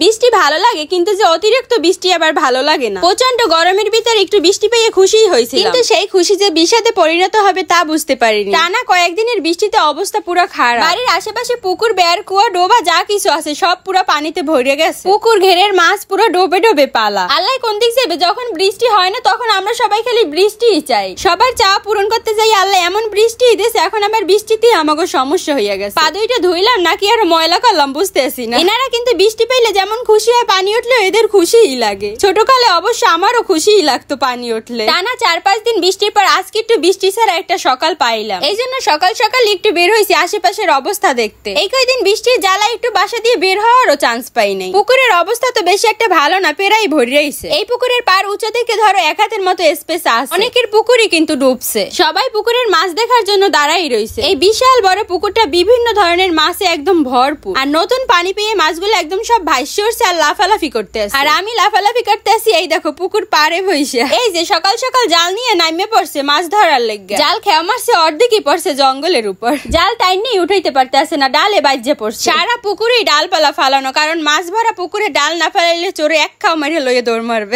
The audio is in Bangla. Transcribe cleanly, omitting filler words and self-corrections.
বৃষ্টি ভালো লাগে, কিন্তু যে অতিরিক্ত বৃষ্টি আবার ভালো লাগে না। প্রচন্ড গরমের ভিতরে একটু বৃষ্টি পেয়ে খুশিই হয়েছিল, কিন্তু সেই খুশি যে বিষাদে পরিণত হবে তা বুঝতে পারিনি। টানা কয়েকদিনের বৃষ্টিতে অবস্থা পুরো খারাপ। বাড়ির আশেপাশে পুকুর, বেয়ার, কুয়া, ডোবা যা কিছু আছে সব পুরো পানিতে ভরে গেছে। পুকুর ঘেরের মাছ পুরো ডোবে ডোবে পালা। আল্লাহ কোন দিক যাবে, যখন বৃষ্টি হয় না তখন আমরা সবাই খালি বৃষ্টিই চাই। সবার চাওয়া পূরণ করতে যাই আল্লাহ এমন বৃষ্টি দিয়েছে, এখন আবার বৃষ্টিতেই আমাকে সমস্যা হয়ে গেছে। পা দুইটা ধুইলাম নাকি আর ময়লা করলাম বুঝতেছি না। এনারা কিন্তু বৃষ্টি পেলে যেমন খুশি হয়, পানি উঠলে এদের খুশিই লাগে। ছোটকালে অবশ্য আমারও খুশিই লাগতো পানি উঠলে। টানা 4-5 দিন বৃষ্টির পর আজকে একটু বৃষ্টি ছাড়া একটা সকাল পাইলাম, এই জন্য সকাল সকাল একটু বের হয়েছি আশেপাশের অবস্থা দেখতে। এই কয়দিন বৃষ্টির জ্বালা একটু বাসা দিয়ে বের হওয়ারও চান্স পাই নাই। পুকুরের অবস্থা তো বেশি একটা ভালো না, পেরাই ভরে রয়েছে। এই পুকুরের পার উঁচা থেকে ধরো 1 হাতের মতো স্পেস আছে। অনেকের পুকুরই কিন্তু ডুবছে। সবাই পুকুরের মাছ দেখার জন্য দাঁড়াই রয়েছে। এই বিশাল বড় পুকুরটা বিভিন্ন ধরনের মাছে একদম ভরপুর, আর নতুন পানি পেয়ে মাছগুলো একদম সব ভাসছে উঠছে আর লাফালাফি করতে আছে। আর আমি লাফালাফি করতে আছি, এই দেখো পুকুর পারে বসে। এই যে সকাল সকাল জাল নিয়ে নামে পড়ছে মাছ ধরার লেগে। জাল খেয়া মারছে অর্ধেকই পড়ছে জঙ্গলের উপর। জাল টাইন নিয়ে উঠাইতে পারতেছে না, ডালে বাজে পড়ছে। সারা পুকুরেই ডালপালা ফালানো, কারণ মাছ ভরা পুকুরে ডাল না ফেলাইলে চোরে এক খাও মারিয়ে লইয়ে দৌড় মারবে।